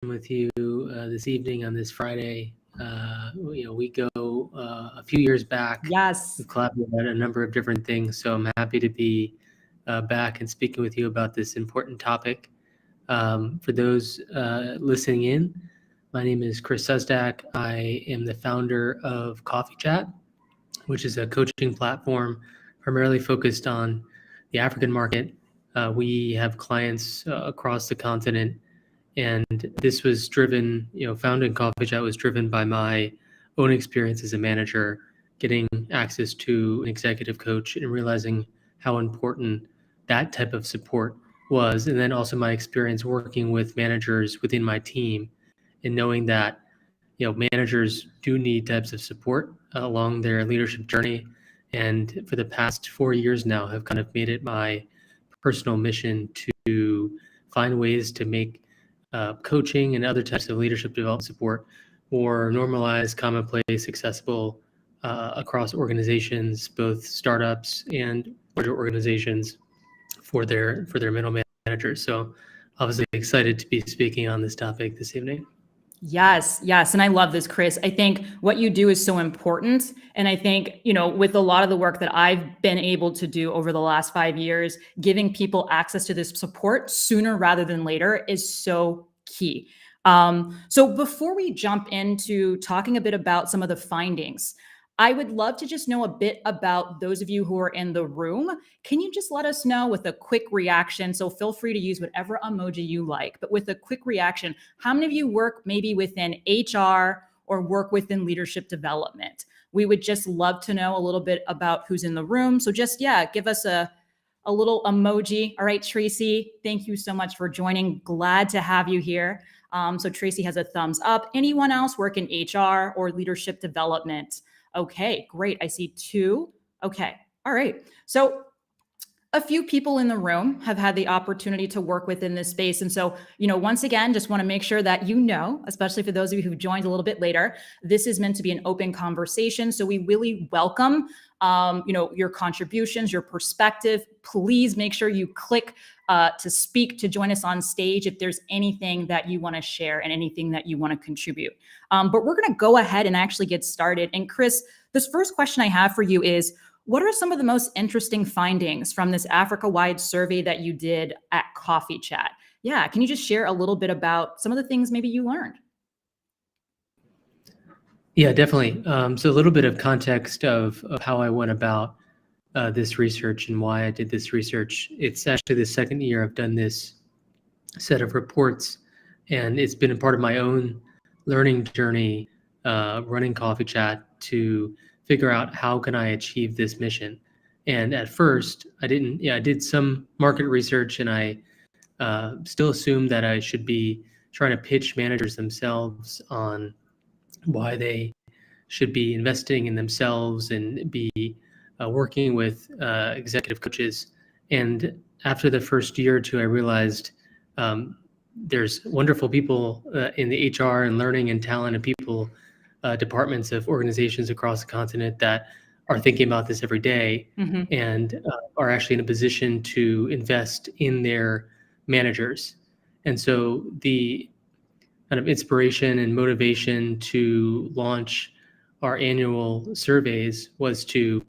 with you this evening on this Friday. We go a few years back. Yes. We've collaborated on a number of different things, so I'm happy to be back and speaking with you about this important topic. For those listening in, my name is Chris Suzdak. I am the founder of CoffeeChat, which is a coaching platform primarily focused on the African market. We have clients across the continent. And this was driven, founding CoffeeChat was driven by my own experience as a manager, getting access to an executive coach and realizing how important that type of support was. And then also my experience working with managers within my team and knowing that, managers do need types of support along their leadership journey. And for the past 4 years now, have kind of made it my personal mission to find ways to make coaching and other types of leadership development support more normalized, commonplace, accessible across organizations, both startups and larger organizations for their middle managers. So obviously excited to be speaking on this topic this evening. Yes. And I love this, Chris. I think what you do is so important. And I think, with a lot of the work that I've been able to do over the last 5 years, giving people access to this support sooner rather than later is so key. So before we jump into talking a bit about some of the findings, I would love to just know a bit about those of you who are in the room. Can you just let us know with a quick reaction? So feel free to use whatever emoji you like, but with a quick reaction, how many of you work maybe within HR or work within leadership development? We would just love to know a little bit about who's in the room. So just, give us a little emoji. All right, Tracy, thank you so much for joining. Glad to have you here. So Tracy has a thumbs up. Anyone else work in HR or leadership development? Okay, great. I see 2. Okay. All right. So a few people in the room have had the opportunity to work within this space. And so, once again, just want to make sure that especially for those of you who've joined a little bit later, this is meant to be an open conversation. So we really welcome, your contributions, your perspective. Please make sure you click to speak, to join us on stage if there's anything that you want to share and anything that you want to contribute. But we're going to go ahead and actually get started. And Chris, this first question I have for you is, what are some of the most interesting findings from this Africa-wide survey that you did at CoffeeChat? Yeah, can you just share a little bit about some of the things maybe you learned? Yeah, definitely. So a little bit of context of how I went about this research and why I did this research. It's actually the second year I've done this set of reports, and it's been a part of my own learning journey running CoffeeChat to figure out how can I achieve this mission. And at first, I did some market research, and I still assumed that I should be trying to pitch managers themselves on why they should be investing in themselves and be working with executive coaches. And after the first year or 2, I realized there's wonderful people in the HR and learning and talent and people departments of organizations across the continent that are thinking about this every day and are actually in a position to invest in their managers. And so the kind of inspiration and motivation to launch our annual surveys was to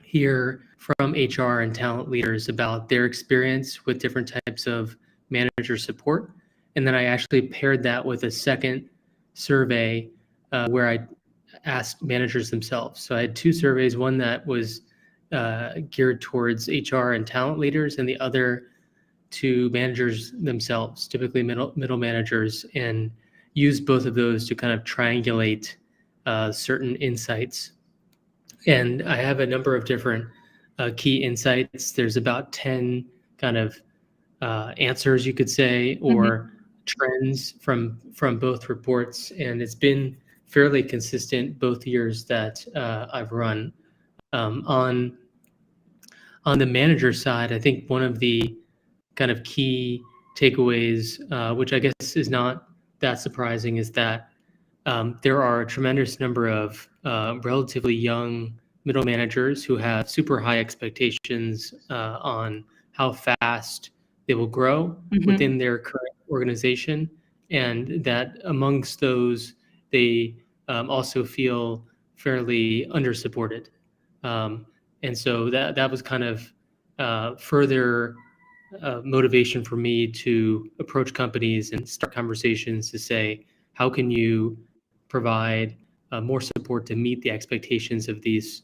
hear from HR and talent leaders about their experience with different types of manager support. And then I actually paired that with a second survey where I asked managers themselves. So I had 2 surveys, one that was geared towards HR and talent leaders, and the other to managers themselves, typically middle managers, and used both of those to kind of triangulate certain insights. And I have a number of different key insights. There's about 10 kind of answers, you could say, or trends from both reports, and it's been fairly consistent both years that I've run. On the manager side, I think one of the kind of key takeaways, which I guess is not that surprising, is that there are a tremendous number of relatively young middle managers who have super high expectations on how fast they will grow within their current organization. and that amongst those, they also feel fairly undersupported. And so that was kind of further motivation for me to approach companies and start conversations to say, how can you provide more support to meet the expectations of these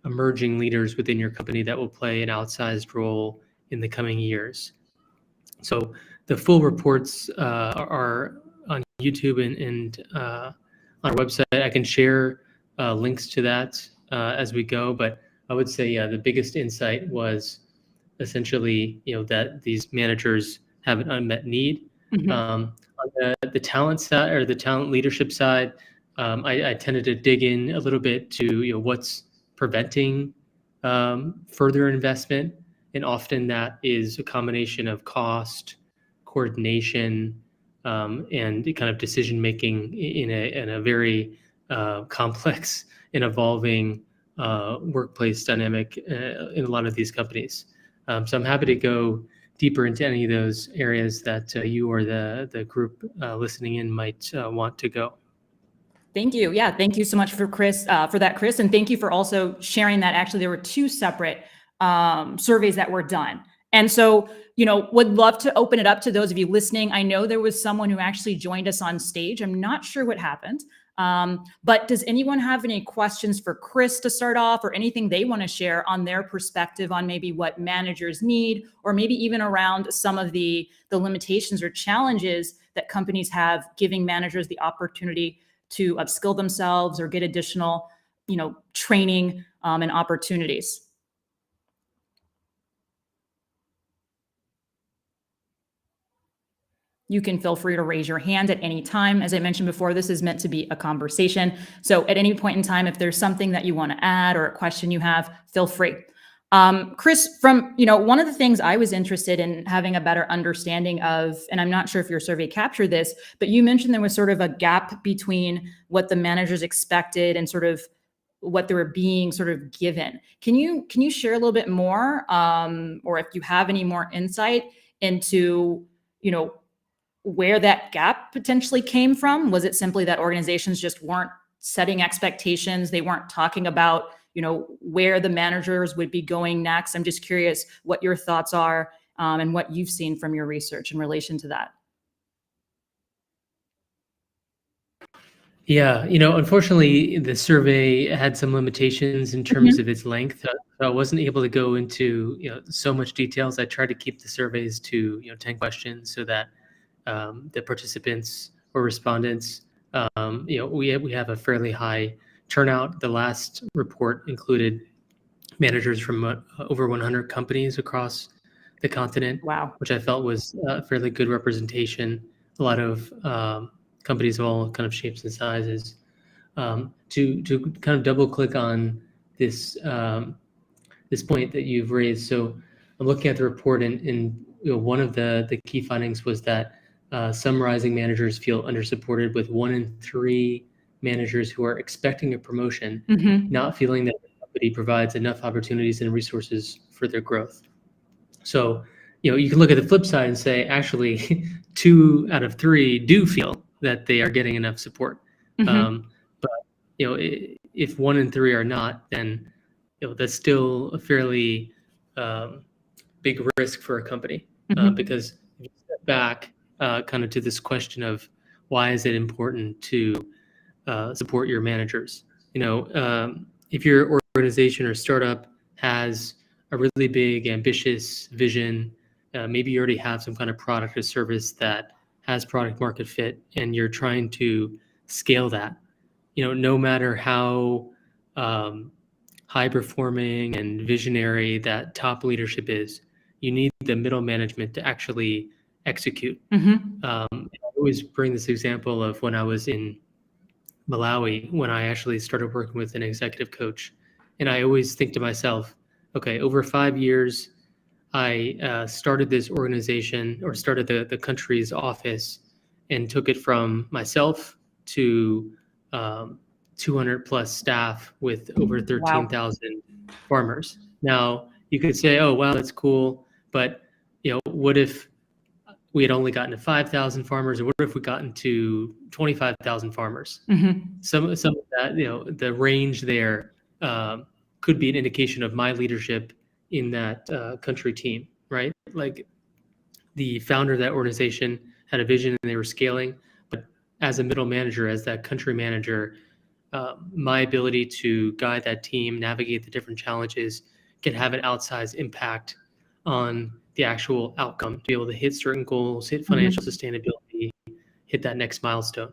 emerging leaders within your company that will play an outsized role in the coming years? So the full reports are on YouTube and on our website. I can share links to that as we go, but I would say, yeah, the biggest insight was essentially, that these managers have an unmet need. On the talent side, or the talent leadership side, I tended to dig in a little bit to what's preventing further investment, and often that is a combination of cost, coordination, and kind of decision making in a very complex and evolving workplace dynamic in a lot of these companies. So I'm happy to go deeper into any of those areas that you or the group listening in might want to go. Thank you. Yeah, thank you so much for that, Chris, and thank you for also sharing that. Actually, there were two separate surveys that were done, and so would love to open it up to those of you listening. I know there was someone who actually joined us on stage. I'm not sure what happened, but does anyone have any questions for Chris to start off, or anything they want to share on their perspective on maybe what managers need, or maybe even around some of the limitations or challenges that companies have giving managers the opportunity to upskill themselves or get additional, training and opportunities? You can feel free to raise your hand at any time. As I mentioned before, this is meant to be a conversation. So at any point in time, if there's something that you want to add or a question you have, feel free. Chris, from, one of the things I was interested in having a better understanding of, and I'm not sure if your survey captured this, but you mentioned there was sort of a gap between what the managers expected and sort of what they were being sort of given. Can you share a little bit more, or if you have any more insight into, where that gap potentially came from? Was it simply that organizations just weren't setting expectations? They weren't talking about, where the managers would be going next? I'm just curious what your thoughts are and what you've seen from your research in relation to that. Yeah, unfortunately, the survey had some limitations in terms of its length. So I wasn't able to go into so much details. I tried to keep the surveys to 10 questions so that the participants or respondents, we have a fairly high turnout. The last report included managers from over 100 companies across the continent. Wow. Which I felt was a fairly good representation. A lot of companies of all kind of shapes and sizes. To kind of double click on this this point that you've raised. So I'm looking at the report, and one of the key findings was that some rising managers feel undersupported, with 1 in 3 managers who are expecting a promotion not feeling that the company provides enough opportunities and resources for their growth. So, you can look at the flip side and say, actually, 2 out of 3 do feel that they are getting enough support. But, if 1 in 3 are not, then, that's still a fairly big risk for a company, because if you step back kind of to this question of why is it important to support your managers? If your organization or startup has a really big, ambitious vision, maybe you already have some kind of product or service that has product market fit, and you're trying to scale that. No matter how high performing and visionary that top leadership is, you need the middle management to actually execute. I always bring this example of when I was in Malawi, when I actually started working with an executive coach. And I always think to myself, okay, over 5 years, I started this organization, or started the country's office, and took it from myself to 200 plus staff with over 13,000 farmers. Now, you could say, oh, wow, that's cool. But what if we had only gotten to 5,000 farmers, or what if we gotten to 25,000 farmers? Some of that, the range there could be an indication of my leadership in that country team, right? Like the founder of that organization had a vision and they were scaling, but as a middle manager, as that country manager, my ability to guide that team, navigate the different challenges, can have an outsized impact on the actual outcome, to be able to hit certain goals, hit financial sustainability, hit that next milestone.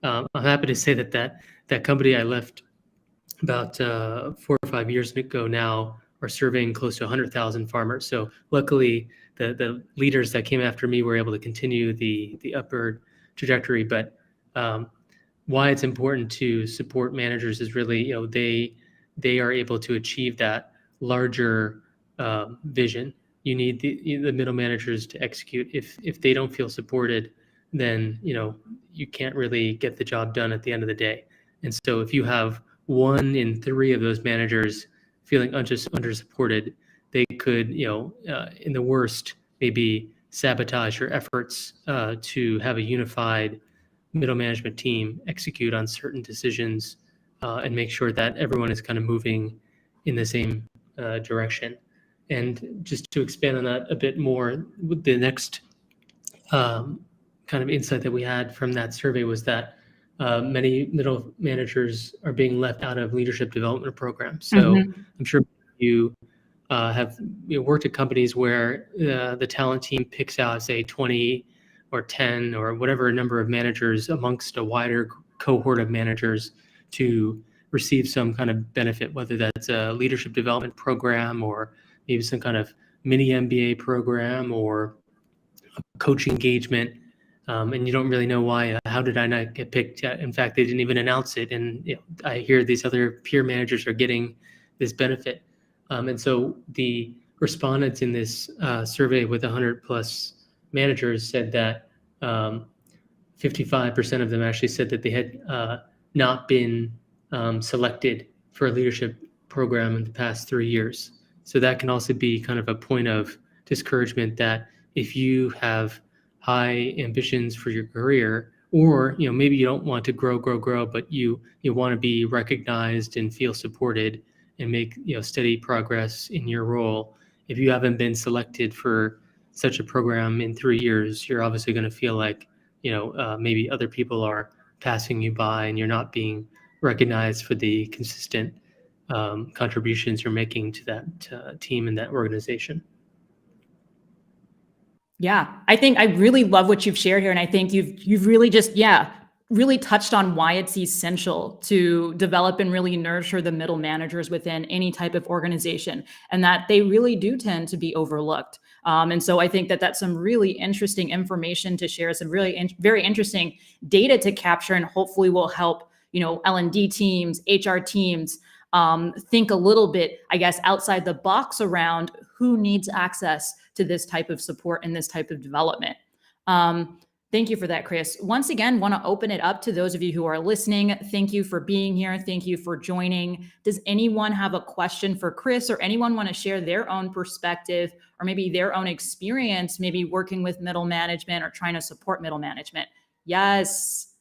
I'm happy to say that company I left about 4 or 5 years ago now are surveying close to 100,000 farmers. So luckily, the leaders that came after me were able to continue the upward trajectory. But why it's important to support managers is really, they are able to achieve that larger vision. You need the middle managers to execute. If they don't feel supported, then you can't really get the job done at the end of the day. And so if you have 1 in 3 of those managers feeling under-supported, they could, in the worst, maybe sabotage your efforts to have a unified middle management team execute on certain decisions and make sure that everyone is kind of moving in the same direction. And just to expand on that a bit more, the next kind of insight that we had from that survey was that many middle managers are being left out of leadership development programs. So I'm sure you have worked at companies where the talent team picks out, say, 20 or 10 or whatever number of managers amongst a wider cohort of managers to receive some kind of benefit, whether that's a leadership development program or maybe some kind of mini MBA program or a coach engagement. And you don't really know why. How did I not get picked? In fact, they didn't even announce it. And I hear these other peer managers are getting this benefit. And so the respondents in this survey with 100 plus managers said that 55% of them actually said that they had not been selected for a leadership program in the past 3 years. So that can also be kind of a point of discouragement that if you have high ambitions for your career, or maybe you don't want to grow, but you want to be recognized and feel supported and make steady progress in your role. If you haven't been selected for such a program in 3 years, you're obviously going to feel like maybe other people are passing you by and you're not being recognized for the consistent contributions you're making to that team and that organization. Yeah, I think I really love what you've shared here. And I think you've really just, really touched on why it's essential to develop and really nurture the middle managers within any type of organization, and that they really do tend to be overlooked. And so I think that that's some really interesting information to share, some really very interesting data to capture, and hopefully will help, L&D teams, HR teams, think a little bit, I guess, outside the box around who needs access to this type of support and this type of development. Thank you for that, Chris. Once again, want to open it up to those of you who are listening. Thank you for being here. Thank you for joining. Does anyone have a question for Chris, or anyone want to share their own perspective or maybe their own experience, maybe working with middle management or trying to support middle management? Yes.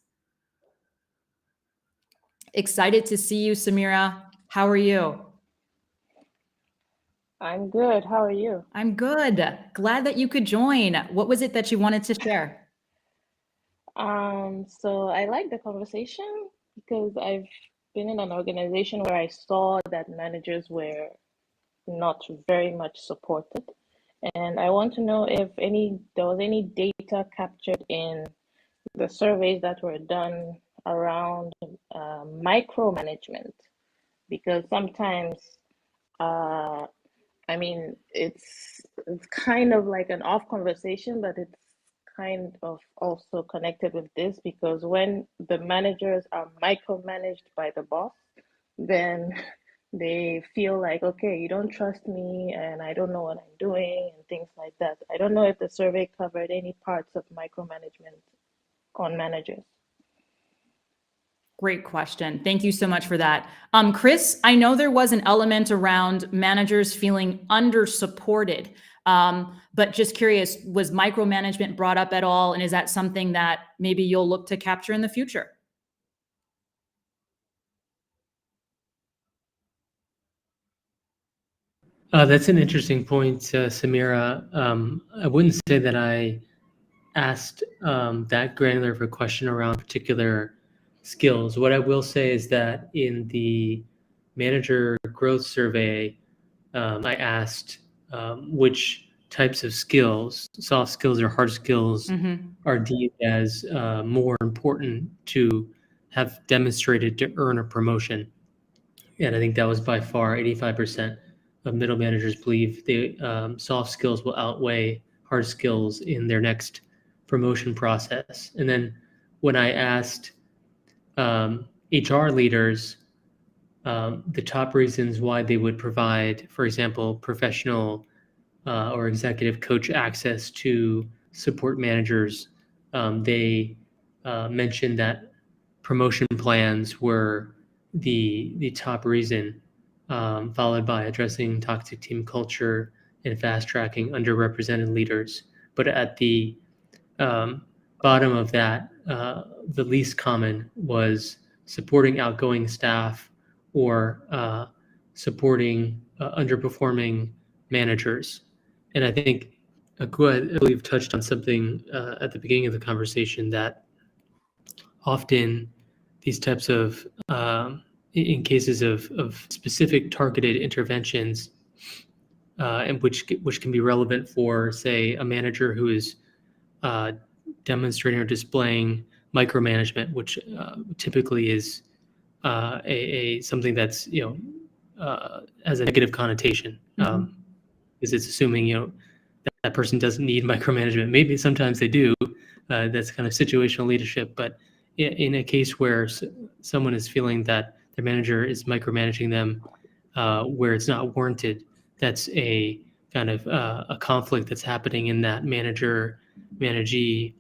Excited to see you, Samira. How are you? I'm good. How are you? I'm good. Glad that you could join. What was it that you wanted to share? So I like the conversation because I've been in an organization where I saw that managers were not very much supported. And I want to know if there was any data captured in the surveys that were done around micromanagement, because sometimes it's kind of like an off conversation, but it's kind of also connected with this, because when the managers are micromanaged by the boss, then they feel like, okay, you don't trust me and I don't know what I'm doing and things like that. I don't know if the survey covered any parts of micromanagement on managers. Great question. Thank you so much for that. Chris, I know there was an element around managers feeling under supported. But just curious, was micromanagement brought up at all? And is that something that maybe you'll look to capture in the future? That's an interesting point, Samira. I wouldn't say that I asked that granular of a question around particular skills. What I will say is that in the manager growth survey, I asked which types of skills, soft skills or hard skills, are deemed as more important to have demonstrated to earn a promotion. And I think that was by far 85% of middle managers believe the soft skills will outweigh hard skills in their next promotion process. And then when I asked HR leaders the top reasons why they would provide, for example, professional or executive coach access to support managers, they mentioned that promotion plans were the top reason, followed by addressing toxic team culture and fast tracking underrepresented leaders. But at the bottom of that, the least common was supporting outgoing staff or supporting underperforming managers. And I think Akua, I believe, touched on something at the beginning of the conversation that often these types of, in cases of specific targeted interventions, and which can be relevant for, say, a manager who is demonstrating or displaying micromanagement, which typically is a something that's has a negative connotation, because it's assuming that person doesn't need micromanagement. Maybe sometimes they do. That's kind of situational leadership. But in a case where someone is feeling that their manager is micromanaging them, where it's not warranted, that's a kind of a conflict that's happening in that manager-managee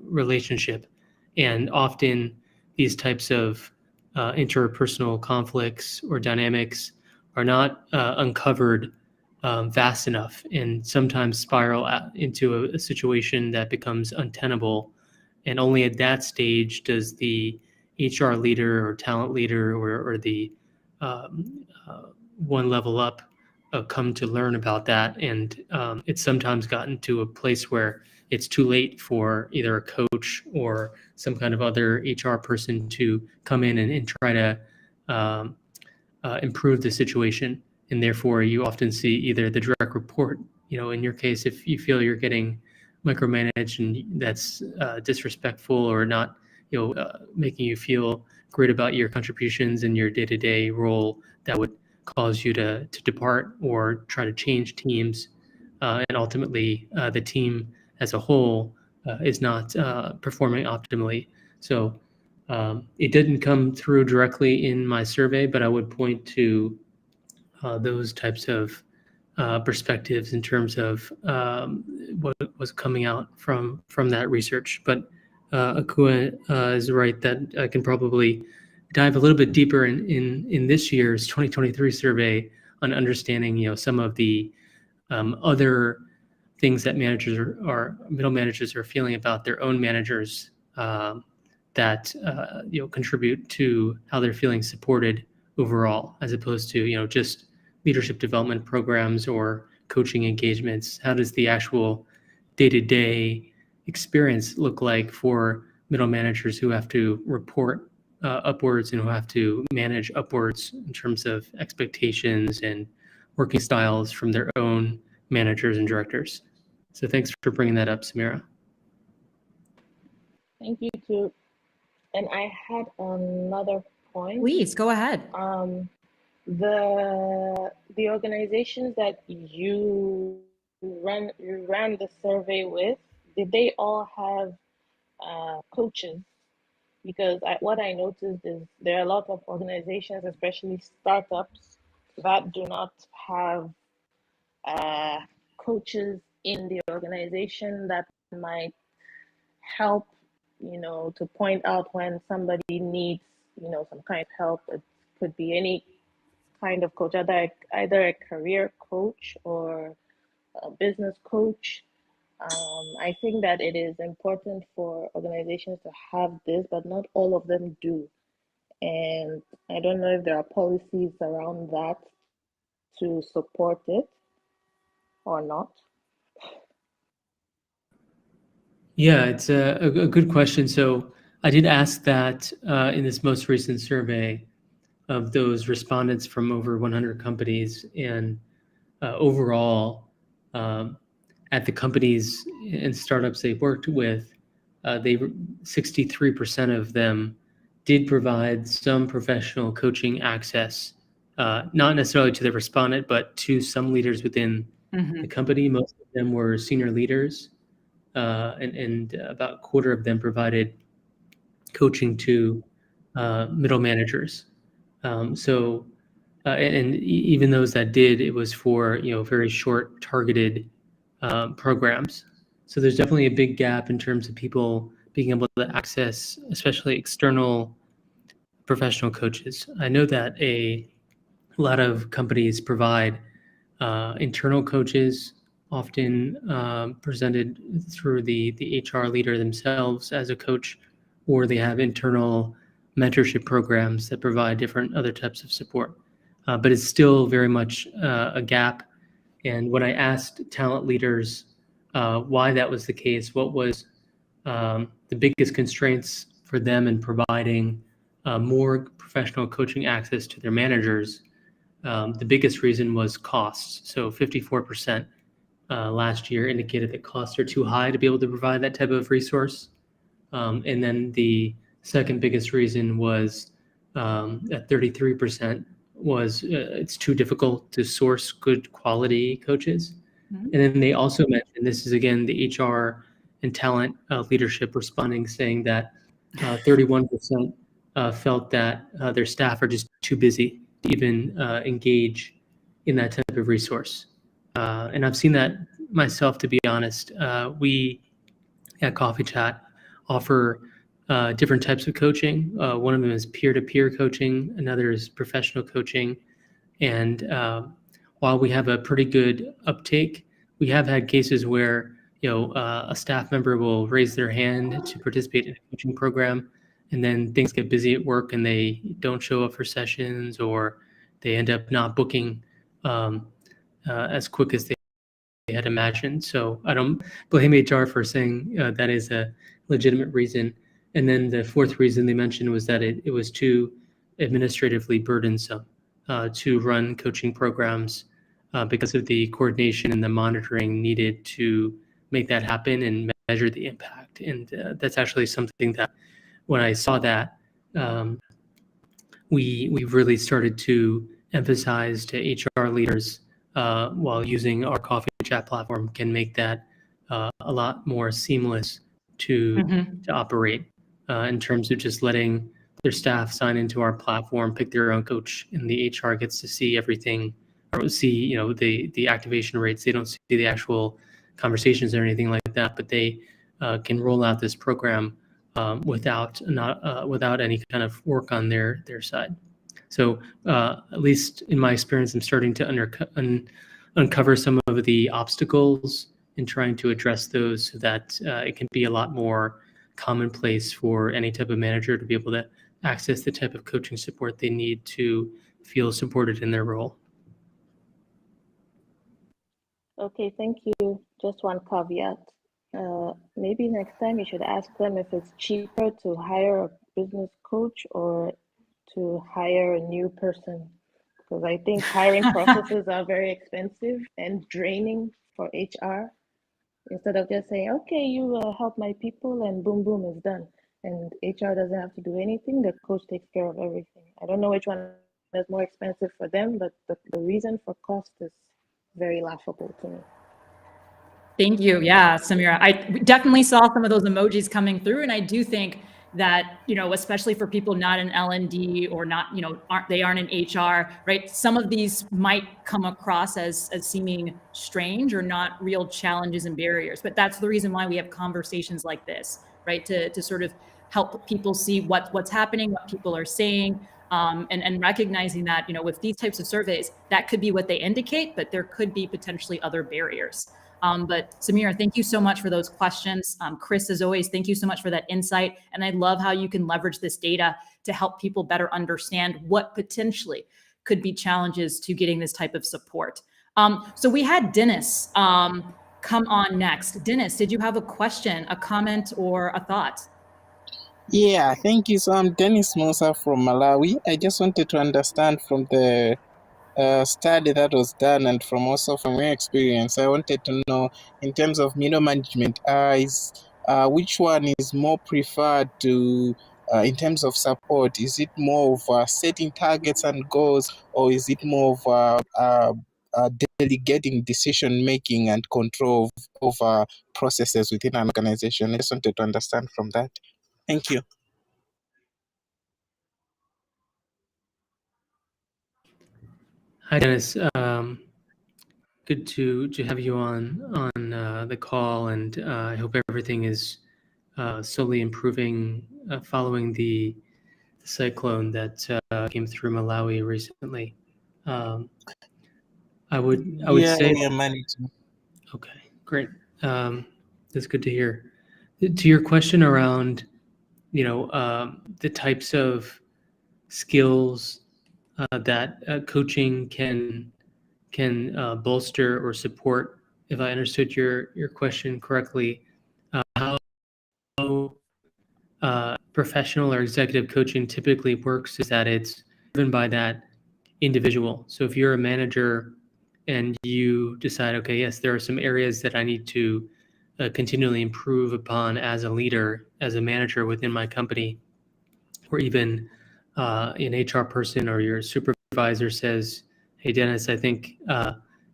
relationship. And often these types of interpersonal conflicts or dynamics are not uncovered fast enough, and sometimes spiral into a situation that becomes untenable. And only at that stage does the HR leader or talent leader or the one level up come to learn about that. And it's sometimes gotten to a place where it's too late for either a coach or some kind of other HR person to come in and try to improve the situation. And therefore, you often see either the direct report, in your case, if you feel you're getting micromanaged and that's disrespectful or not, making you feel great about your contributions in your day-to-day role, that would cause you to depart or try to change teams. And ultimately, the team as a whole is not performing optimally. So it didn't come through directly in my survey, but I would point to those types of perspectives in terms of what was coming out from that research. But Akua is right that I can probably dive a little bit deeper in this year's 2023 survey on understanding, some of the other things that managers or middle managers are feeling about their own managers, that contribute to how they're feeling supported overall, as opposed to just leadership development programs or coaching engagements. How does the actual day-to-day experience look like for middle managers who have to report upwards and who have to manage upwards in terms of expectations and working styles from their own managers and directors? So thanks for bringing that up, Samira. Thank you too. And I had another point. Please go ahead. The organizations that you ran the survey with, did they all have coaches? Because what I noticed is there are a lot of organizations, especially startups, that do not have coaches in the organization that might help, to point out when somebody needs, some kind of help. It could be any kind of coach, either a career coach or a business coach. I think that it is important for organizations to have this, but not all of them do. And I don't know if there are policies around that to support it or not. Yeah, it's a good question. So I did ask that in this most recent survey of those respondents from over 100 companies, and overall, um, at the companies and startups they worked with, 63% of them did provide some professional coaching access, not necessarily to the respondent, but to some leaders within the company. Most of them were senior leaders, and about a quarter of them provided coaching to middle managers. And even those that did, it was for very short, targeted programs. So there's definitely a big gap in terms of people being able to access, especially external professional coaches. I know that a lot of companies provide internal coaches, often presented through the HR leader themselves as a coach, or they have internal mentorship programs that provide different other types of support. But it's still very much a gap. And when I asked talent leaders why that was the case, what was the biggest constraints for them in providing more professional coaching access to their managers, the biggest reason was costs. So 54% last year indicated that costs are too high to be able to provide that type of resource. And then the second biggest reason was at 33% was it's too difficult to source good quality coaches. And then they also mentioned, this is again the HR and talent leadership responding, saying that 31% felt that their staff are just too busy to even engage in that type of resource. And I've seen that myself, to be honest. We at CoffeeChat offer different types of coaching. One of them is peer-to-peer coaching. Another is professional coaching. And while we have a pretty good uptake, we have had cases where a staff member will raise their hand to participate in a coaching program, and then things get busy at work and they don't show up for sessions, or they end up not booking as quick as they had imagined. So I don't blame HR for saying that is a legitimate reason. And then the fourth reason they mentioned was that it was too administratively burdensome to run coaching programs because of the coordination and the monitoring needed to make that happen and measure the impact. And that's actually something that when I saw that, we really started to emphasize to HR leaders while using our CoffeeChat platform can make that a lot more seamless to operate in terms of just letting their staff sign into our platform, pick their own coach, and the HR gets to see everything, or see the activation rates. They don't see the actual conversations or anything like that, but they can roll out this program without any kind of work on their side. So at least in my experience, I'm starting to uncover some of the obstacles and trying to address those so that it can be a lot more commonplace for any type of manager to be able to access the type of coaching support they need to feel supported in their role. Okay, thank you. Just one caveat. Maybe next time you should ask them if it's cheaper to hire a business coach or to hire a new person, because I think hiring processes are very expensive and draining for HR. Instead of just saying, okay, you help my people and boom, boom, it's done. And HR doesn't have to do anything. The coach takes care of everything. I don't know which one is more expensive for them, but the reason for cost is very laughable to me. Thank you. Yeah, Samira, I definitely saw some of those emojis coming through. And I do think that, especially for people not in L&D or not, aren't in HR, right? Some of these might come across as seeming strange or not real challenges and barriers. But that's the reason why we have conversations like this, right? To sort of help people see what's happening, what people are saying, and recognizing that, you know, with these types of surveys, that could be what they indicate, but there could be potentially other barriers. But Samira, thank you so much for those questions. Chris, as always, thank you so much for that insight. And I love how you can leverage this data to help people better understand what potentially could be challenges to getting this type of support. So we had Dennis come on next. Dennis, did you have a question, a comment, or a thought? Yeah, thank you. So I'm Dennis Mosa from Malawi. I just wanted to understand from the study that was done and from also from your experience, I wanted to know in terms of middle management, which one is more preferred to in terms of support? Is it more of setting targets and goals, or is it more of delegating decision making and control over processes within an organization? I just wanted to understand from that. Thank you. Hi, Dennis. Good to have you on the call, and I hope everything is slowly improving following the cyclone that came through Malawi recently. I would say we are managing. okay, great. That's good to hear. To your question around, you know, the types of skills that coaching can bolster or support. If I understood your question correctly, how professional or executive coaching typically works is that it's driven by that individual. So if you're a manager and you decide, okay, yes, there are some areas that I need to continually improve upon as a leader, as a manager within my company, or even an HR person or your supervisor says, hey, Dennis, I think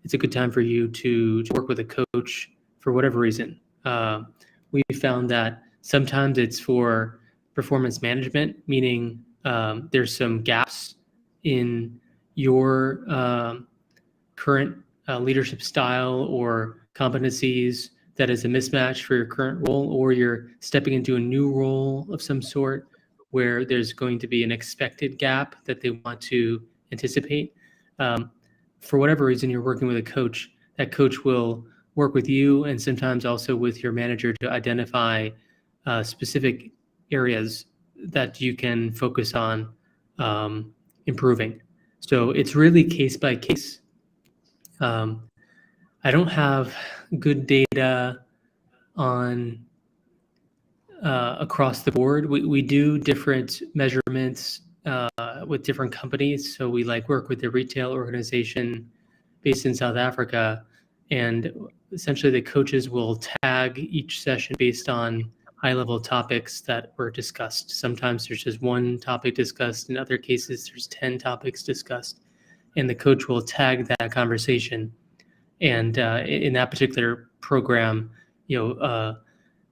it's a good time for you to work with a coach for whatever reason. We found that sometimes it's for performance management, meaning there's some gaps in your current leadership style or competencies that is a mismatch for your current role, or you're stepping into a new role of some sort where there's going to be an expected gap that they want to anticipate. For whatever reason, you're working with a coach. That coach will work with you and sometimes also with your manager to identify specific areas that you can focus on improving. So it's really case by case. I don't have good data on across the board. We do different measurements with different companies. So we work with the retail organization based in South Africa, and essentially the coaches will tag each session based on high-level topics that were discussed. Sometimes there's just one topic discussed. In other cases, there's 10 topics discussed, and the coach will tag that conversation. And in that particular program,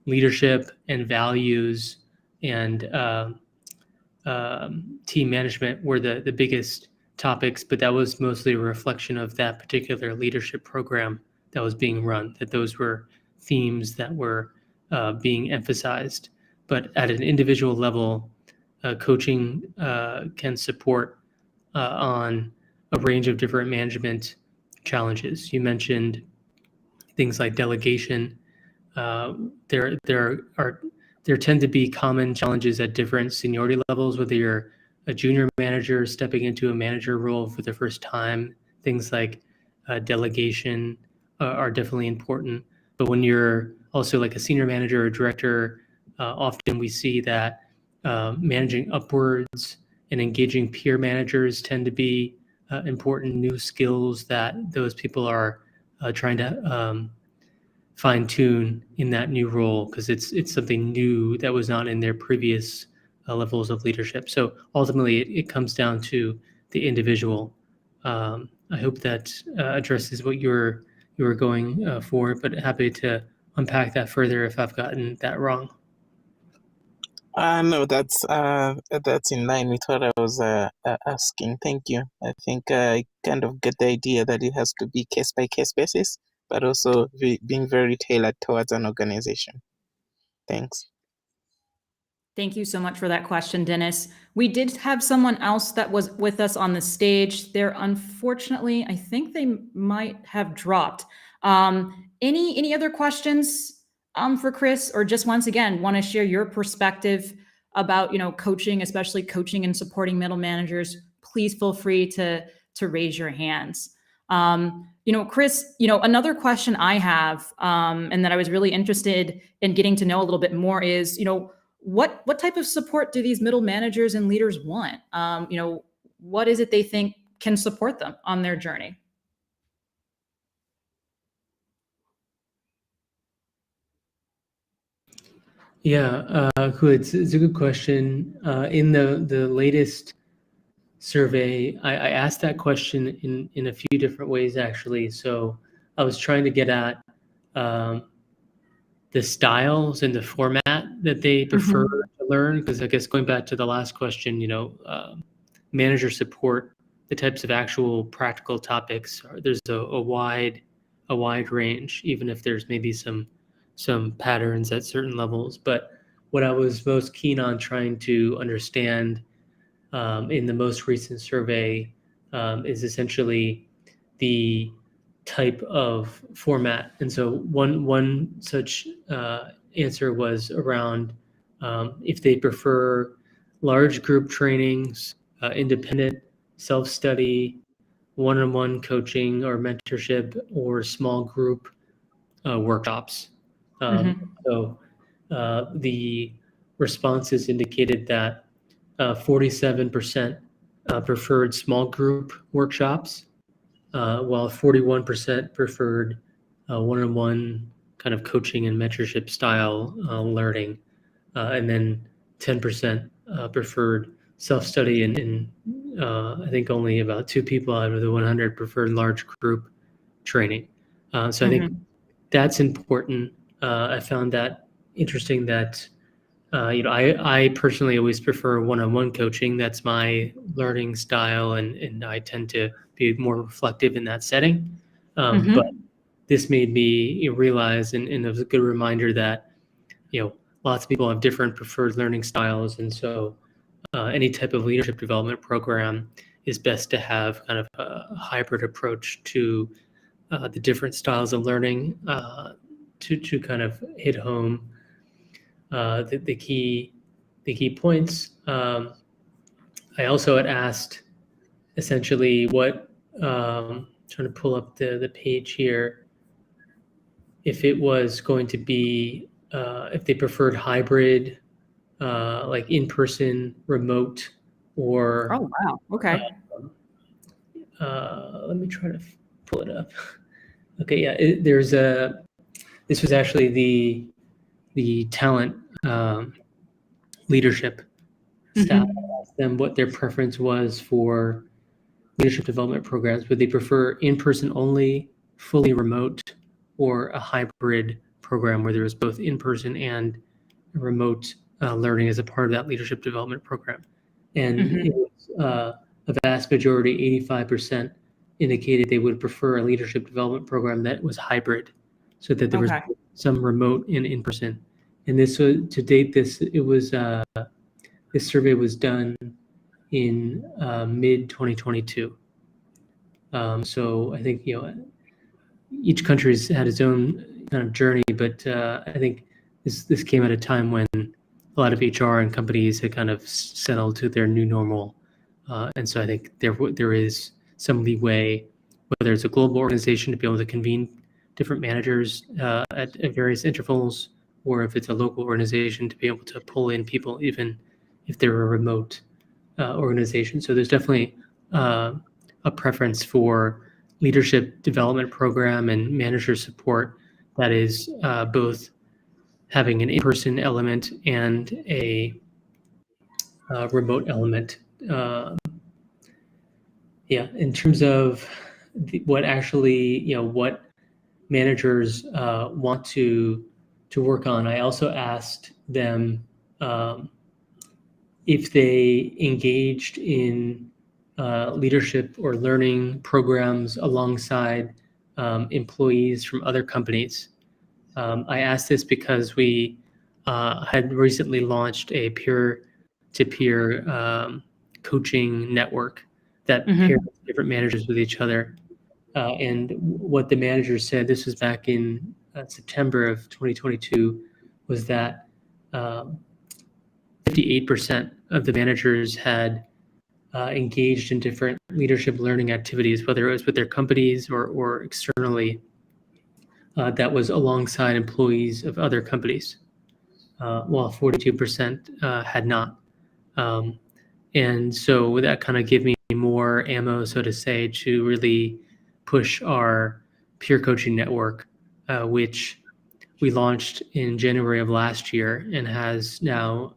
leadership and values and team management were the biggest topics, but that was mostly a reflection of that particular leadership program that was being run, that those were themes that were being emphasized. But at an individual level, coaching can support on a range of different management challenges. You mentioned things like delegation. There tend to be common challenges at different seniority levels, whether you're a junior manager stepping into a manager role for the first time. Things like delegation are definitely important. But when you're also like a senior manager or director, often we see that managing upwards and engaging peer managers tend to be important new skills that those people are trying to fine tune in that new role, because it's something new that was not in their previous levels of leadership. So ultimately, it comes down to the individual. I hope that addresses what you were going for, but happy to unpack that further if I've gotten that wrong. No, that's in line with what I was asking. Thank you. I think I kind of get the idea that it has to be case by case basis, but also being very tailored towards an organization. Thanks. Thank you so much for that question, Dennis. We did have someone else that was with us on the stage. They're unfortunately, I think they might have dropped. Any other questions for Chris, or just once again want to share your perspective about coaching, especially coaching and supporting middle managers? Please feel free to raise your hands. Chris, another question I have, and that I was really interested in getting to know a little bit more is, what type of support do these middle managers and leaders want? What is it they think can support them on their journey? Yeah, cool. It's a good question. In the latest survey, I asked that question in a few different ways, actually. So I was trying to get at the styles and the format that they prefer to learn, because I guess going back to the last question, manager support, the types of actual practical topics, there's a wide range, even if there's maybe some patterns at certain levels. But what I was most keen on trying to understand in the most recent survey is essentially the type of format. And so one such answer was around if they prefer large group trainings, independent self-study, one-on-one coaching or mentorship, or small group workshops. So the responses indicated that 47% preferred small group workshops, while 41% preferred one-on-one kind of coaching and mentorship style learning, and then 10% preferred self-study, and I think only about 2 people out of the 100 preferred large group training. So I think that's important. I found that interesting that I personally always prefer one-on-one coaching. That's my learning style, and I tend to be more reflective in that setting. But this made me realize, and it was a good reminder that lots of people have different preferred learning styles, and so any type of leadership development program is best to have kind of a hybrid approach to the different styles of learning to kind of hit home the key points. I also had asked essentially what, trying to pull up the page here, if it was going to be, if they preferred hybrid, like in-person, remote, or. Oh, wow. Okay. Let me try to pull it up. Okay, yeah, this was actually the talent leadership staff. I asked them what their preference was for leadership development programs. Would they prefer in-person only, fully remote, or a hybrid program where there was both in-person and remote learning as a part of that leadership development program? And it was, a vast majority, 85%, indicated they would prefer a leadership development program that was hybrid, so that there was some remote and in-person. And this was, to date, this survey was done in mid 2022. So I think each country's had its own kind of journey, but I think this came at a time when a lot of HR and companies had kind of settled to their new normal, and so I think there is some leeway, whether it's a global organization to be able to convene different managers at various intervals, or if it's a local organization to be able to pull in people even if they're a remote organization. So there's definitely a preference for leadership development program and manager support that is both having an in-person element and a remote element. In terms of what actually, what managers want to work on, I also asked them if they engaged in leadership or learning programs alongside employees from other companies. I asked this because we had recently launched a peer-to-peer coaching network that pairs different managers with each other. And what the managers said, this was back in September of 2022, was that 58% of the managers had engaged in different leadership learning activities, whether it was with their companies or externally, that was alongside employees of other companies, while 42% had not. And so that kind of gave me more ammo, so to say, to really push our peer coaching network, which we launched in January of last year and has now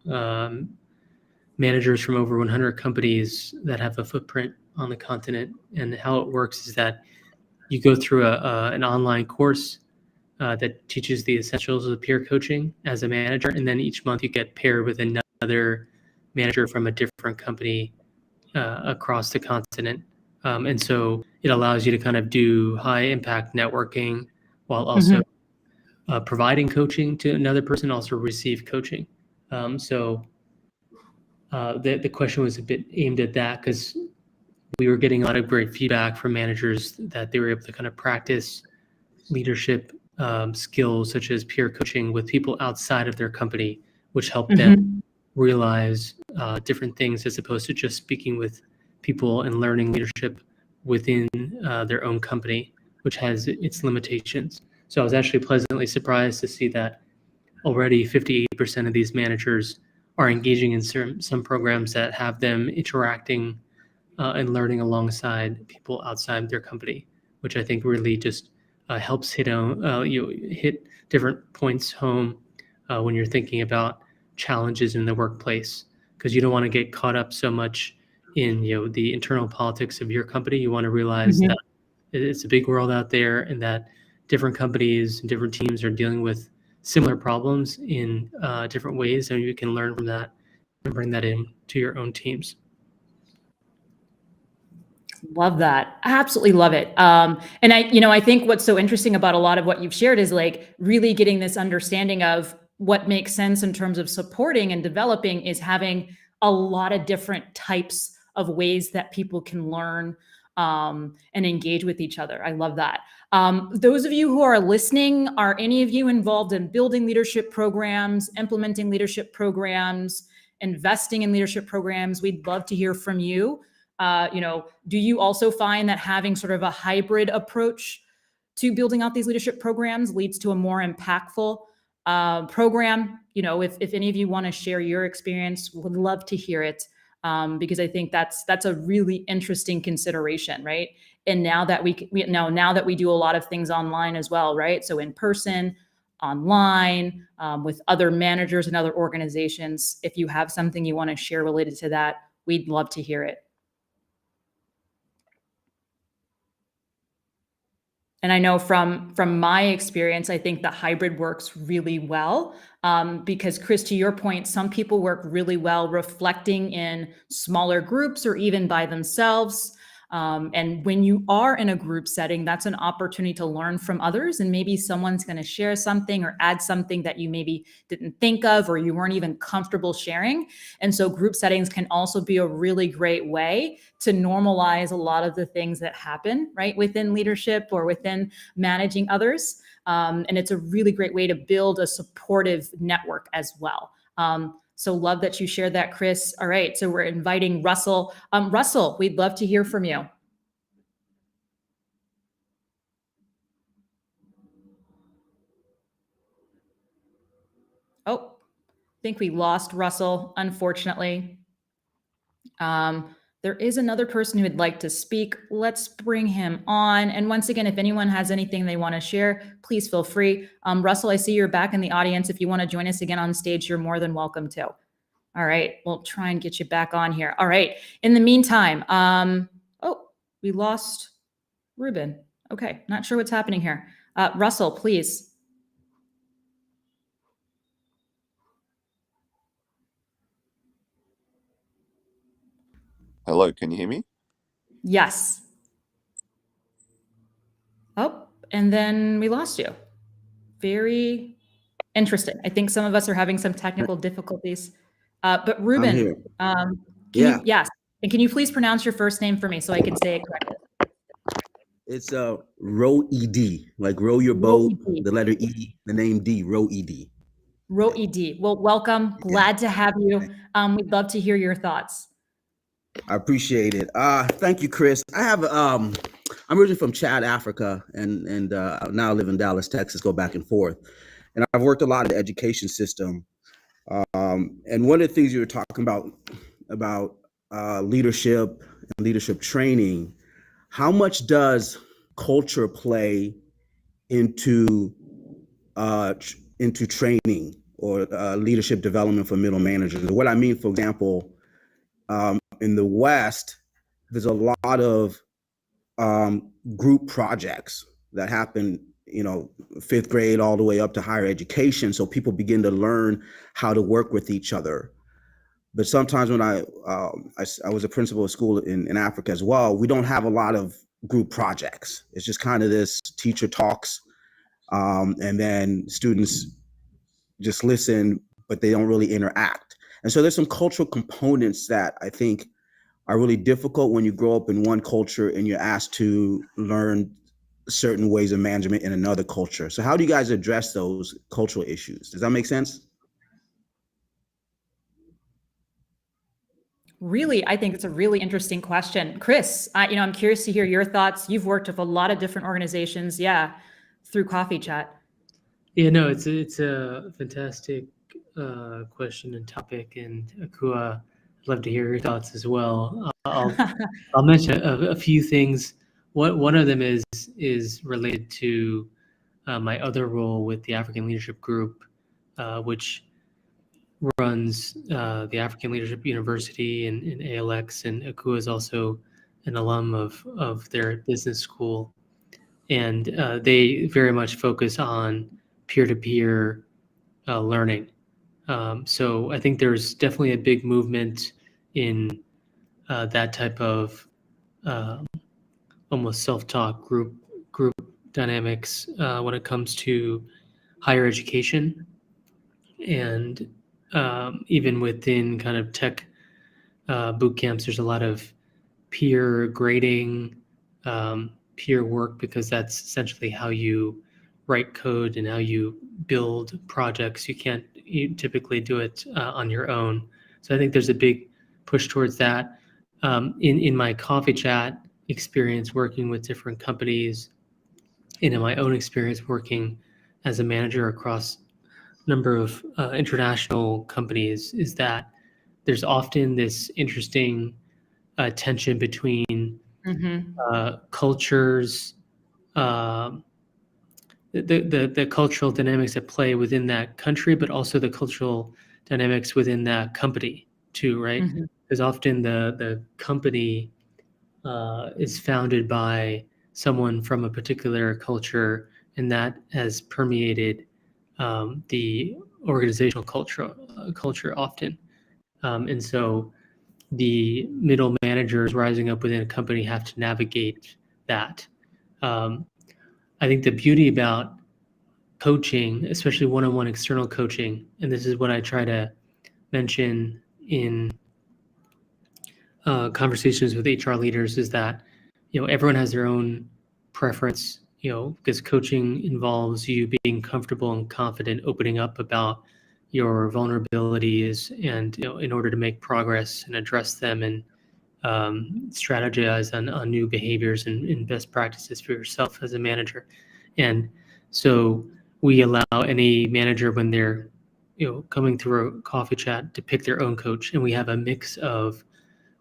managers from over 100 companies that have a footprint on the continent. And how it works is that you go through an online course that teaches the essentials of peer coaching as a manager, and then each month you get paired with another manager from a different company across the continent. And so it allows you to kind of do high impact networking while also providing coaching to another person, also receive coaching. So the question was a bit aimed at that, because we were getting a lot of great feedback from managers that they were able to kind of practice leadership skills such as peer coaching with people outside of their company, which helped them realize different things as opposed to just speaking with people and learning leadership within their own company, which has its limitations. So I was actually pleasantly surprised to see that already 58% of these managers are engaging in some programs that have them interacting and learning alongside people outside their company, which I think really just helps hit different points home when you're thinking about challenges in the workplace, because you don't want to get caught up so much in the internal politics of your company. You want to realize that it's a big world out there, and that different companies and different teams are dealing with similar problems in different ways, and you can learn from that and bring that in to your own teams. Love that. Absolutely love it. And I think what's so interesting about a lot of what you've shared is like really getting this understanding of what makes sense in terms of supporting and developing is having a lot of different types of ways that people can learn and engage with each other. I love that. Those of you who are listening, are any of you involved in building leadership programs, implementing leadership programs, investing in leadership programs? We'd love to hear from you. Do you also find that having sort of a hybrid approach to building out these leadership programs leads to a more impactful program? If any of you want to share your experience, would love to hear it, because I think that's a really interesting consideration, right? And now that we do a lot of things online as well, right? So in person, online, with other managers and other organizations, if you have something you want to share related to that, we'd love to hear it. And I know from my experience, I think the hybrid works really well, because Chris, to your point, some people work really well reflecting in smaller groups or even by themselves. And when you are in a group setting, that's an opportunity to learn from others, and maybe someone's going to share something or add something that you maybe didn't think of or you weren't even comfortable sharing. And so group settings can also be a really great way to normalize a lot of the things that happen, right, within leadership or within managing others. And it's a really great way to build a supportive network as well. So love that you shared that, Chris. All right, so we're inviting Russell. Russell, we'd love to hear from you. Oh, I think we lost Russell, unfortunately. There is another person who would like to speak. Let's bring him on. And once again, if anyone has anything they want to share, please feel free. Russell, I see you're back in the audience. If you want to join us again on stage, you're more than welcome to. All right, we'll try and get you back on here. All right, in the meantime, oh, we lost Ruben. Okay, not sure what's happening here. Russell, please. Hello, can you hear me? Yes. Oh, and then we lost you. Very Interesting. I think some of us are having some technical difficulties. But I'm Ruben, here. can yes. And can you please pronounce your first name for me so I can say it correctly? It's row ed, like row your boat, the letter E, the name D, row ed. Ed. Well, welcome. Glad to have you. We'd love to hear your thoughts. I appreciate it. Thank you, Chris. I'm originally from Chad, Africa, and now I live in Dallas, Texas, go back and forth. And I've worked a lot in the education system. And one of the things you were talking about leadership and leadership training, how much does culture play into training or leadership development for middle managers? And what I mean, for example, in the West, there's a lot of group projects that happen, fifth grade all the way up to higher education. So people begin to learn how to work with each other. But sometimes when I was a principal of school in Africa as well, we don't have a lot of group projects. It's just kind of this teacher talks, and then students just listen, but they don't really interact. And so there's some cultural components that I think are really difficult when you grow up in one culture and you're asked to learn certain ways of management in another culture. So how do you guys address those cultural issues? Does that make sense? Really, I think it's a really interesting question. Chris, I'm curious to hear your thoughts. You've worked with a lot of different organizations, through CoffeeChat. Yeah, no, it's a fantastic question and topic, and Akua, I'd love to hear your thoughts as well. I'll mention a few things. One of them is related to my other role with the African Leadership Group, which runs the African Leadership University in ALX, and Akua is also an alum of their business school, and they very much focus on peer-to-peer learning. So I think there's definitely a big movement in that type of almost self-talk group dynamics when it comes to higher education, and even within kind of tech boot camps, there's a lot of peer grading, peer work, because that's essentially how you write code and how you build projects. You typically do it on your own. So I think there's a big push towards that. In my CoffeeChat experience working with different companies, and in my own experience working as a manager across a number of international companies, is that there's often this interesting tension between cultures, the cultural dynamics at play within that country, but also the cultural dynamics within that company too, right? Because often the company is founded by someone from a particular culture, and that has permeated the organizational culture often. And so the middle managers rising up within a company have to navigate that. I think the beauty about coaching, especially one-on-one external coaching, and this is what I try to mention in conversations with HR leaders, is that everyone has their own preference. Because coaching involves you being comfortable and confident, opening up about your vulnerabilities, and in order to make progress and address them, and strategize on new behaviors and best practices for yourself as a manager. And so we allow any manager, when they're coming through a CoffeeChat, to pick their own coach, and we have a mix of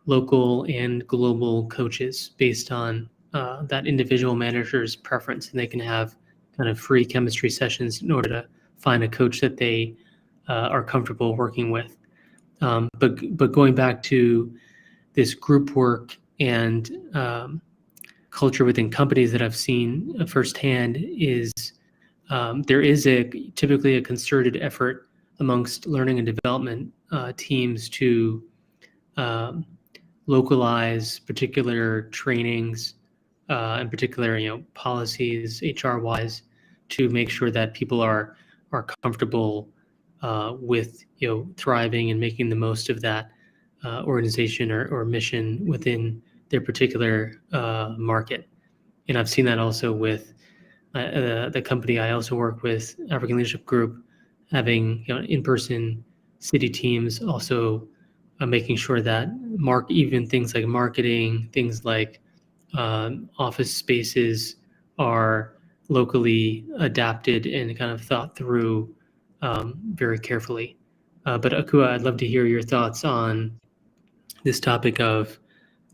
local and global coaches based on that individual manager's preference, and they can have kind of free chemistry sessions in order to find a coach that they are comfortable working with. But going back to this group work and culture within companies that I've seen firsthand, is there is typically a concerted effort amongst learning and development teams to localize particular trainings, in particular, policies, HR-wise, to make sure that people are are comfortable with thriving and making the most of that organization or mission within their particular market. And I've seen that also with the company I also work with, African Leadership Group, having in-person city teams, also making sure that even things like marketing, things like office spaces are locally adapted and kind of thought through very carefully. But Akua, I'd love to hear your thoughts on this topic of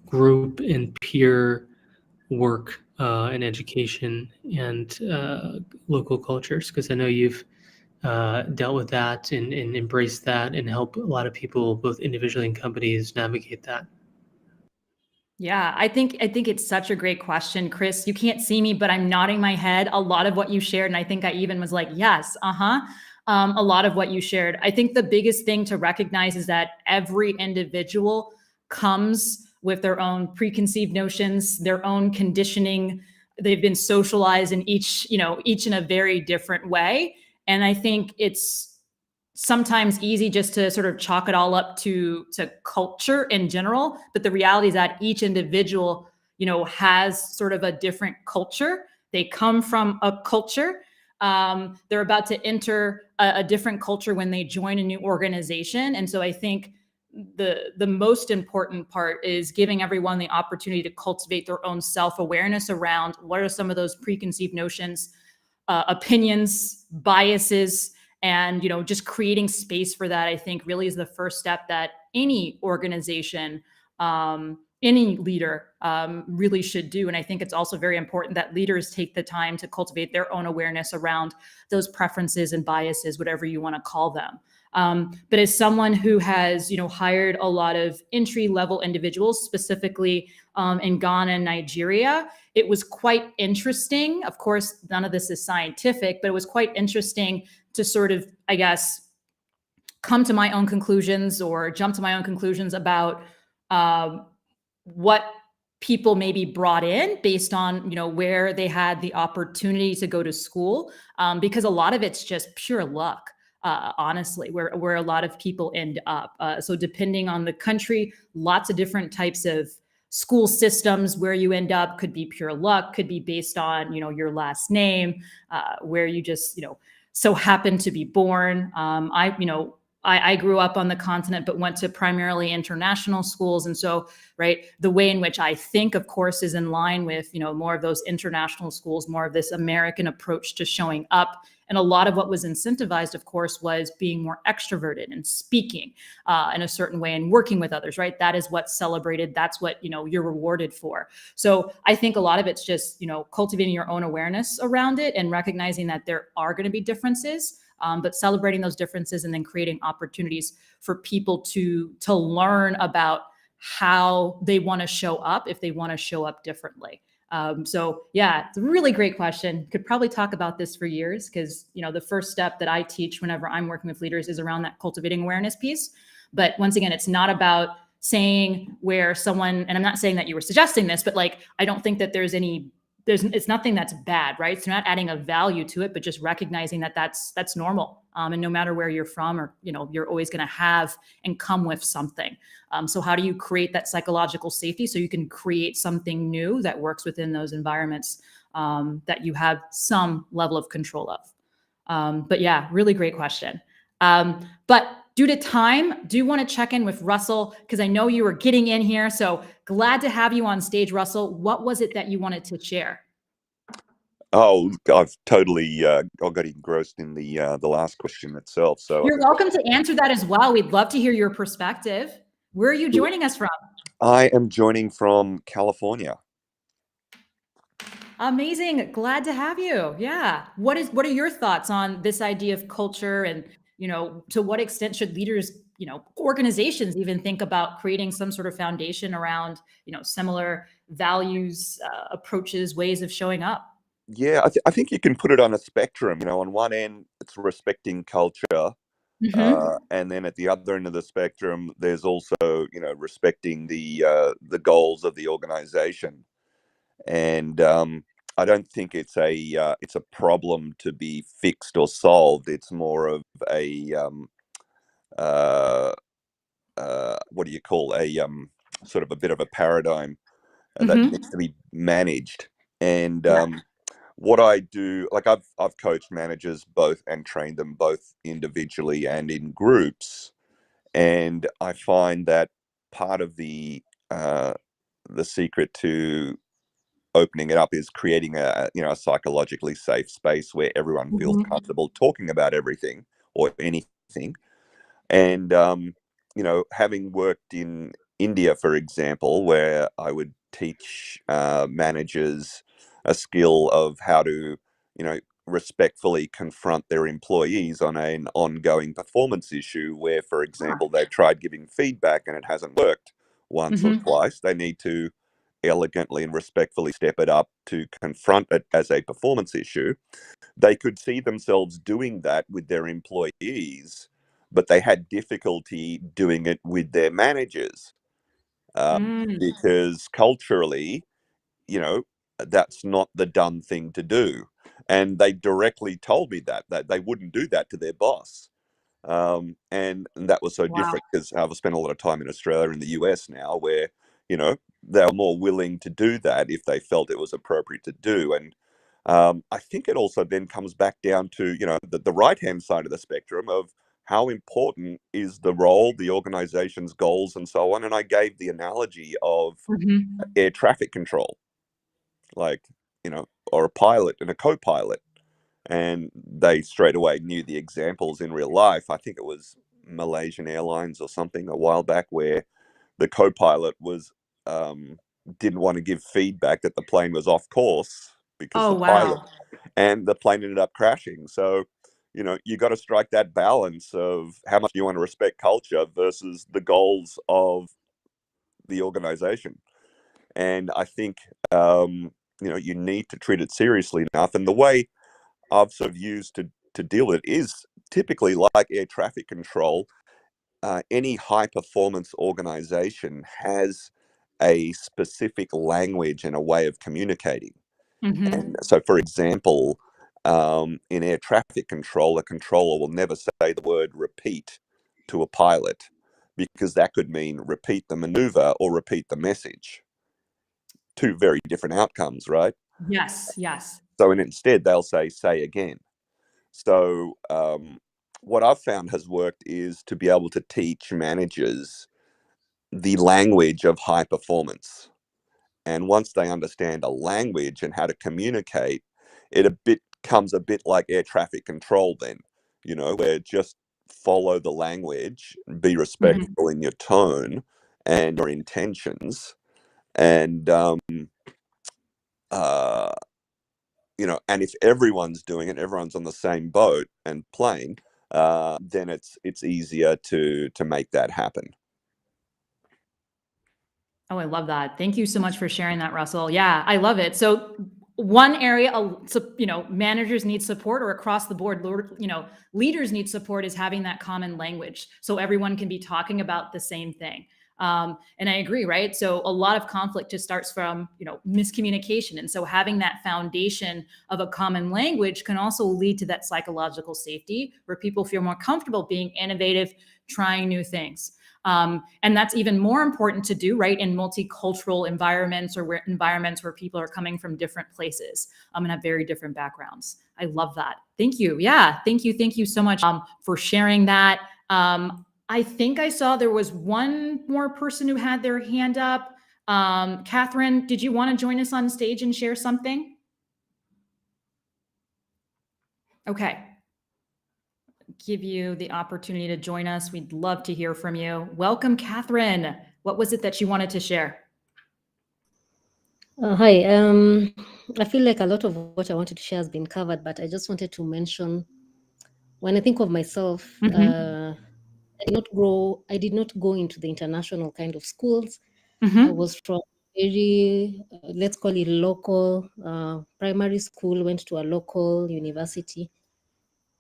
group and peer work and education and local cultures, because I know you've dealt with that and embraced that and help a lot of people, both individually and companies, navigate that. Yeah, I think it's such a great question, Chris. You can't see me, but I'm nodding my head. A lot of what you shared, and I think I even was like, yes, a lot of what you shared. I think the biggest thing to recognize is that every individual comes with their own preconceived notions, their own conditioning. They've been socialized in each in a very different way. And I think it's sometimes easy just to sort of chalk it all up to culture in general. But the reality is that each individual, has sort of a different culture. They come from a culture. They're about to enter a different culture when they join a new organization. And so I think the most important part is giving everyone the opportunity to cultivate their own self-awareness around what are some of those preconceived notions, opinions, biases, and just creating space for that, I think, really is the first step that any organization, any leader really should do. And I think it's also very important that leaders take the time to cultivate their own awareness around those preferences and biases, whatever you want to call them. But as someone who has, hired a lot of entry-level individuals, specifically in Ghana and Nigeria, it was quite interesting. Of course, none of this is scientific, but it was quite interesting to sort of, I guess, come to my own conclusions or jump to my own conclusions about what people maybe brought in based on, where they had the opportunity to go to school, because a lot of it's just pure luck. Honestly, where a lot of people end up. So depending on the country, lots of different types of school systems where you end up could be pure luck, could be based on, your last name, where you just, so happen to be born. I grew up on the continent, but went to primarily international schools. And so, right, the way in which I think, of course, is in line with, more of those international schools, more of this American approach to showing up. And a lot of what was incentivized, of course, was being more extroverted and speaking in a certain way and working with others, right? That is what's celebrated. That's what, you're rewarded for. So I think a lot of it's just, cultivating your own awareness around it and recognizing that there are going to be differences, but celebrating those differences and then creating opportunities for people to learn about how they want to show up if they want to show up differently. So yeah, it's a really great question. Could probably talk about this for years because, the first step that I teach whenever I'm working with leaders is around that cultivating awareness piece. But once again, it's not about saying where someone, and I'm not saying that you were suggesting this, but I don't think that it's nothing that's bad, right? So not adding a value to it, but just recognizing that that's normal. And no matter where you're from or, you're always going to have and come with something. So how do you create that psychological safety so you can create something new that works within those environments that you have some level of control of? But yeah, really great question. But due to time, do want to check in with Russell because I know you were getting in here. So glad to have you on stage, Russell. What was it that you wanted to share? Oh, I've totally I got engrossed in the last question itself. So you're welcome to answer that as well. We'd love to hear your perspective. Where are you joining us from? I am joining from California. Amazing. Glad to have you. Yeah. What are your thoughts on this idea of culture and, to what extent should leaders, organizations even think about creating some sort of foundation around, similar values, approaches, ways of showing up? Yeah, I think you can put it on a spectrum. On one end, it's respecting culture. And then at the other end of the spectrum, there's also, respecting the goals of the organization. And I don't think it's a problem to be fixed or solved. It's more of a what do you call sort of a bit of a paradigm that needs to be managed. And what I do, like I've coached managers both and trained them both individually and in groups, and I find that part of the secret to opening it up is creating a psychologically safe space where everyone feels comfortable talking about everything or anything. And having worked in India, for example, where I would teach managers a skill of how to respectfully confront their employees on an ongoing performance issue where, for example, they've tried giving feedback and it hasn't worked once or twice. They need to elegantly and respectfully step it up to confront it as a performance issue. They could see themselves doing that with their employees, but they had difficulty doing it with their managers because culturally, that's not the done thing to do. And they directly told me that they wouldn't do that to their boss. And that was so different because I've spent a lot of time in Australia and the US now where, they're more willing to do that if they felt it was appropriate to do. And I think it also then comes back down to, the right-hand side of the spectrum of how important is the role, the organization's goals, and so on. And I gave the analogy of air traffic control, like, or a pilot and a co-pilot. And they straight away knew the examples in real life. I think it was Malaysian Airlines or something a while back where the co-pilot was didn't want to give feedback that the plane was off course because the plane ended up crashing. So, you got to strike that balance of how much you want to respect culture versus the goals of the organization. And I think, you need to treat it seriously enough. And the way I've sort of used to deal with it is typically like air traffic control. Any high performance organization has a specific language and a way of communicating. And so, for example, in air traffic control, a controller will never say the word repeat to a pilot because that could mean repeat the maneuver or repeat the message. Two very different outcomes, right? Yes. So instead, they'll say again. So what I've found has worked is to be able to teach managers the language of high performance. And once they understand a language and how to communicate, it becomes a bit like air traffic control then, where just follow the language, be respectful in your tone and your intentions. And, and if everyone's doing it, everyone's on the same boat and playing, then it's easier to make that happen. Oh, I love that. Thank you so much for sharing that, Russell. Yeah, I love it. So one area, managers need support, or across the board, leaders need support, is having that common language so everyone can be talking about the same thing. And I agree, right? So a lot of conflict just starts from, miscommunication. And so having that foundation of a common language can also lead to that psychological safety where people feel more comfortable being innovative, trying new things. And that's even more important to do, right, in multicultural environments or environments where people are coming from different places and have very different backgrounds. I love that. Thank you. Yeah, thank you so much for sharing that. I think I saw there was one more person who had their hand up. Catherine, did you want to join us on stage and share something? Okay. Give you the opportunity to join us. We'd love to hear from you. Welcome, Catherine. What was it that you wanted to share? Hi. I feel like a lot of what I wanted to share has been covered, but I just wanted to mention, when I think of myself, I did not go into the international kind of schools. I was from very, let's call it local primary school, went to a local university.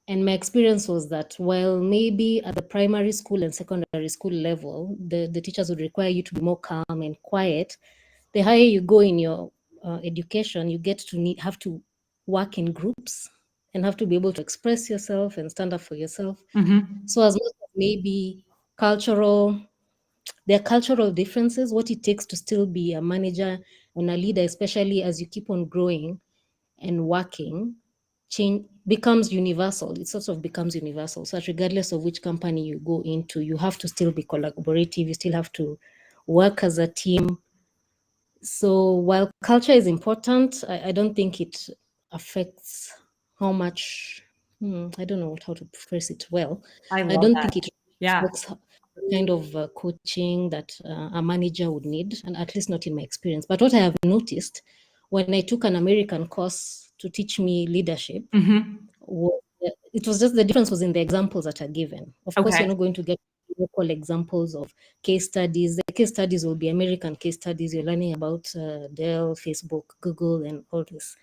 And my experience was that while maybe at the primary school and secondary school level, the teachers would require you to be more calm and quiet, the higher you go in your education, you get to have to work in groups and have to be able to express yourself and stand up for yourself. So as much as maybe there are cultural differences, what it takes to still be a manager and a leader, especially as you keep on growing and working, change becomes universal. It sort of becomes universal. So that regardless of which company you go into, you have to still be collaborative. You still have to work as a team. So while culture is important, I don't think it affects how much, I don't know how to phrase it well. I I love don't that. think it Yeah. affects the kind of coaching that a manager would need, and at least not in my experience. But what I have noticed when I took an American course to teach me leadership, it was just the difference was in the examples that are given. Of course, Okay. you're not going to get local examples of case studies. The case studies will be American case studies. You're learning about Dell, Facebook, Google, and all this.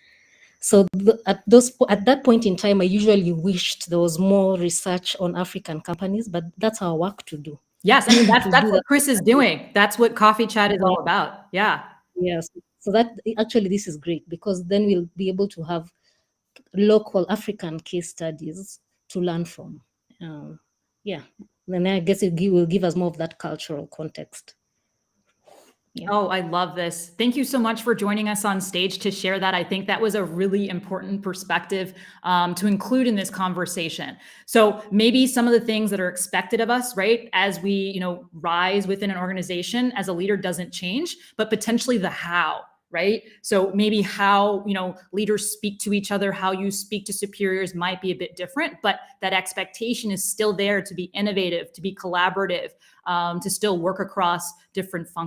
So at that point in time, I usually wished there was more research on African companies, but that's our work to do. Yes, I mean that's To that's do what that. Chris is doing. That's what Coffee Chat is all about. Yeah. Yes. So that actually this is great because then we'll be able to have local African case studies to learn from. Yeah. Then I guess it will give us more of that cultural context. Yeah. Oh, I love this. Thank you so much for joining us on stage to share that. I think that was a really important perspective to include in this conversation. So maybe some of the things that are expected of us, right, as we, rise within an organization as a leader doesn't change, but potentially the how, right? So maybe how, leaders speak to each other, how you speak to superiors might be a bit different, but that expectation is still there to be innovative, to be collaborative, to still work across different functions.